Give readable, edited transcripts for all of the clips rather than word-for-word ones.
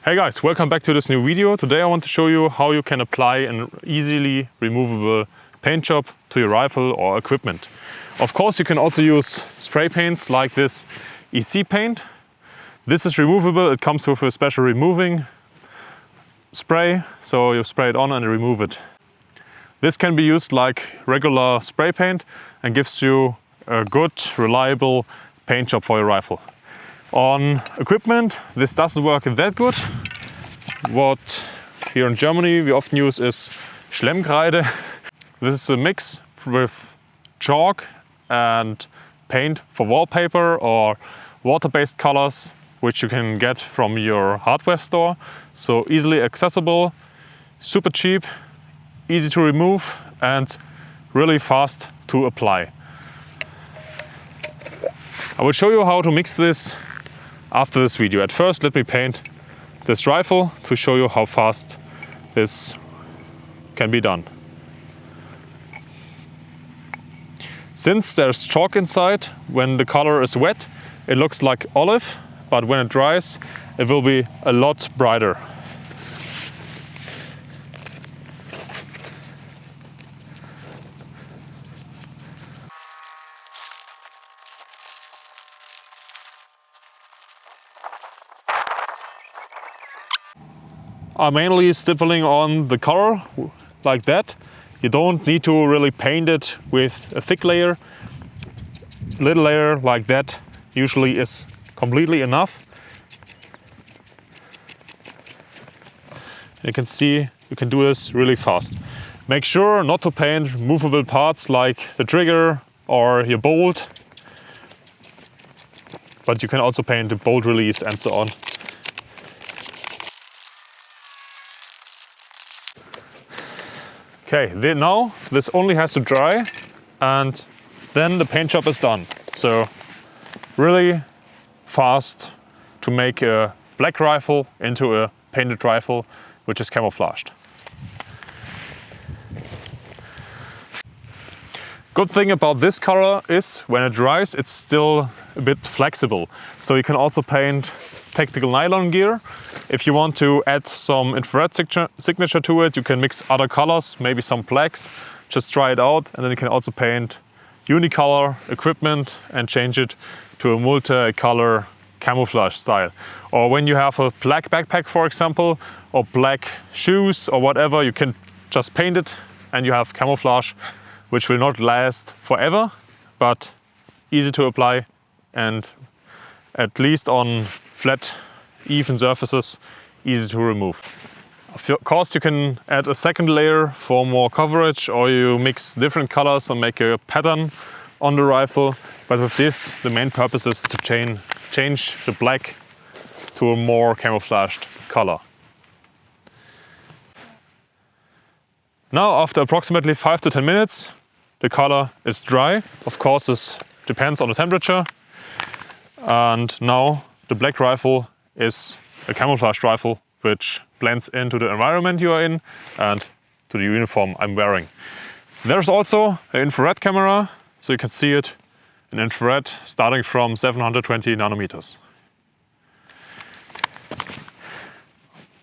Hey guys, welcome back to this new video. Today I want to show you how you can apply an easily removable paint job to your rifle or equipment. Of course, you can also use spray paints like this EC paint. This is removable. It comes with a special removing spray, so you spray it on and remove it. This can be used like regular spray paint and gives you a good, reliable paint job for your rifle. On equipment, this doesn't work that good. What here in Germany we often use is Schlemmkreide. This is a mix with chalk and paint for wallpaper or water-based colors, which you can get from your hardware store. So easily accessible, super cheap, easy to remove and really fast to apply. I will show you how to mix this after this video. At first, let me paint this rifle to show you how fast this can be done. Since there's chalk inside, when the color is wet, it looks like olive, but when it dries, it will be a lot brighter. I'm mainly stippling on the color like that. You don't need to really paint it with a thick layer. Little layer like that usually is completely enough. You can see you can do this really fast. Make sure not to paint movable parts like the trigger or your bolt, but you can also paint the bolt release and so on. Okay, now this only has to dry and then the paint job is done. So really fast to make a black rifle into a painted rifle which is camouflaged. Good thing about this color is when it dries it's still a bit flexible. So you can also paint tactical nylon gear. If you want to add some infrared signature to it, you can mix other colors, maybe some blacks, just try it out, and then you can also paint unicolor equipment and change it to a multi-color camouflage style. Or when you have a black backpack, for example, or black shoes or whatever, you can just paint it and you have camouflage, which will not last forever, but easy to apply and at least on flat, even surfaces, easy to remove. Of course, you can add a second layer for more coverage, or you mix different colors and make a pattern on the rifle. But with this, the main purpose is to change the black to a more camouflaged color. Now, after approximately 5 to 10 minutes, the color is dry. Of course, this depends on the temperature. And now the black rifle is a camouflaged rifle which blends into the environment you are in and to the uniform I'm wearing. There's also an infrared camera, so you can see it in infrared starting from 720 nanometers.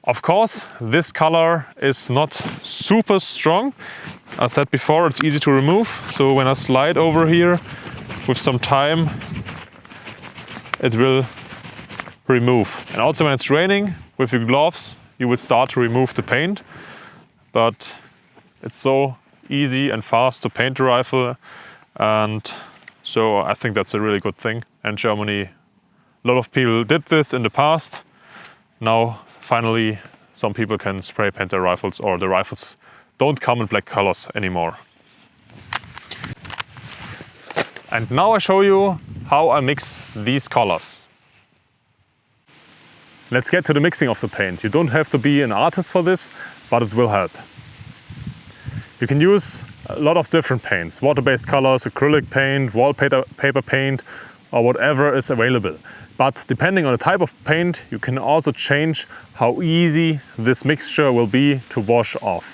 Of course, this color is not super strong. As said before, it's easy to remove, so when I slide over here with some time, it will remove. And also when it's raining, with your gloves, you will start to remove the paint. But it's so easy and fast to paint the rifle. And so I think that's a really good thing. In Germany, a lot of people did this in the past. Now, finally, some people can spray paint their rifles, or the rifles don't come in black colors anymore. And now I show you how I mix these colors. Let's get to the mixing of the paint. You don't have to be an artist for this, but it will help. You can use a lot of different paints, water-based colors, acrylic paint, wallpaper paint, or whatever is available. But depending on the type of paint, you can also change how easy this mixture will be to wash off.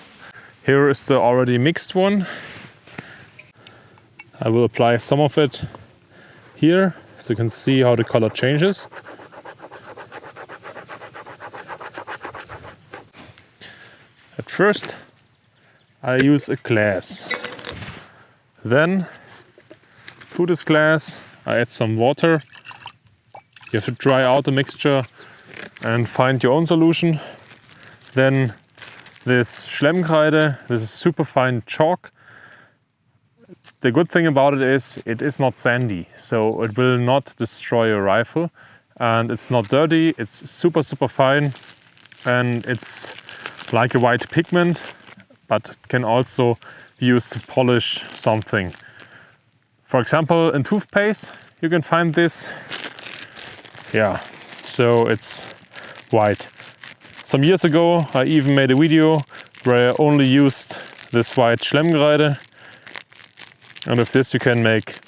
Here is the already mixed one. I will apply some of it here, so you can see how the color changes. first I use a glass. Then to this glass I add some water. You have to dry out the mixture and find your own solution. Then this Schlemmkreide, this is super fine chalk. The good thing about it is not sandy, so it will not destroy your rifle. And it's not dirty, it's super fine, and it's like a white pigment, but can also be used to polish something. For example, in toothpaste you can find this. Yeah, so it's white. Some years ago I even made a video where I only used this white Schlemmkreide, and with this you can make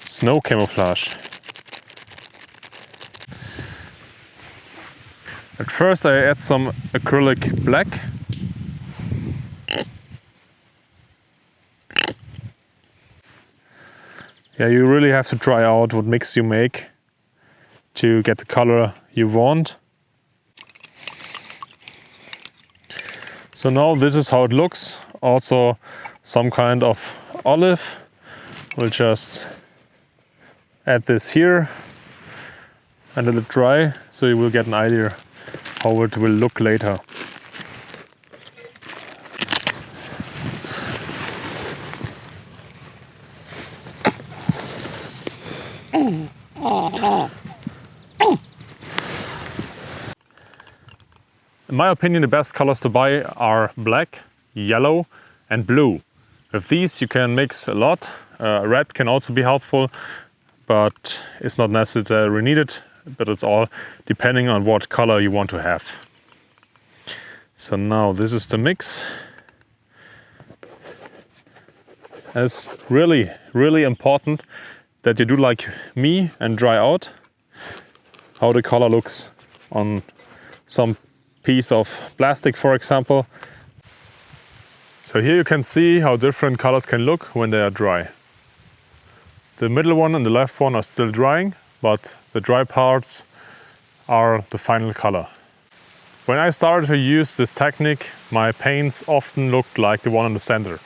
snow camouflage. At first I add some acrylic black. Yeah, you really have to try out what mix you make to get the color you want. So now this is how it looks. Also some kind of olive. We'll just add this here and let it dry, so you will get an idea how it will look later. In my opinion, the best colors to buy are black, yellow and blue. With these you can mix a lot. Red can also be helpful, but it's not necessarily needed, but it's all depending on what color you want to have. So now this is the mix. It's really important that you do like me and dry out how the color looks on some piece of plastic, for example. So here you can see how different colors can look when they are dry. The middle one and the left one are still drying, but the dry parts are the final color. When I started to use this technique, my paints often looked like the one in the center.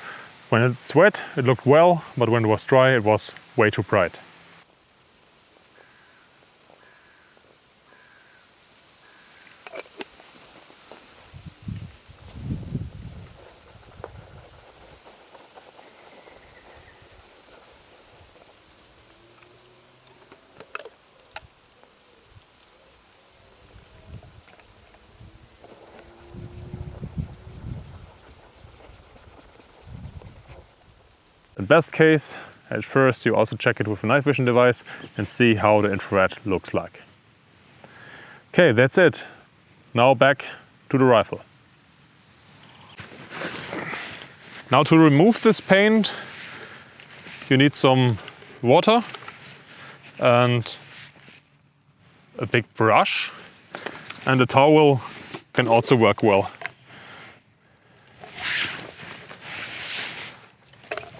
When it's wet, it looked well, but when it was dry, it was way too bright. In best case, at first you also check it with a night vision device and see how the infrared looks like. Okay, that's it. Now back to the rifle. Now to remove this paint, you need some water and a big brush, and a towel can also work well.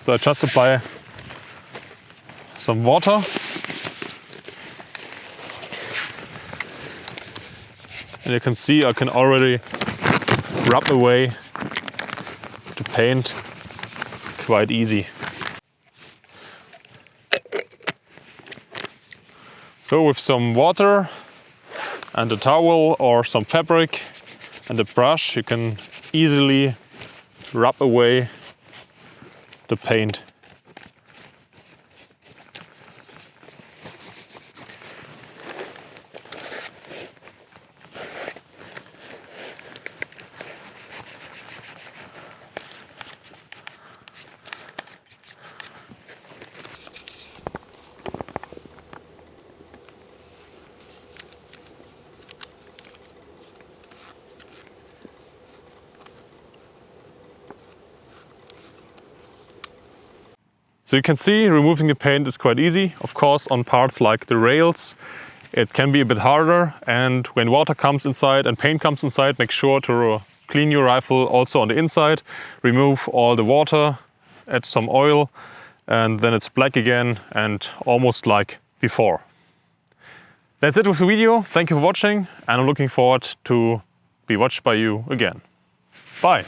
So I just apply some water and you can see I can already rub away the paint quite easy. So with some water and a towel or some fabric and a brush, you can easily rub away the paint. So you can see removing the paint is quite easy. Of course, on parts like the rails, it can be a bit harder. And when water comes inside and paint comes inside, make sure to clean your rifle also on the inside. Remove all the water, add some oil, and then it's black again and almost like before. That's it with the video. Thank you for watching, and I'm looking forward to be watched by you again. Bye.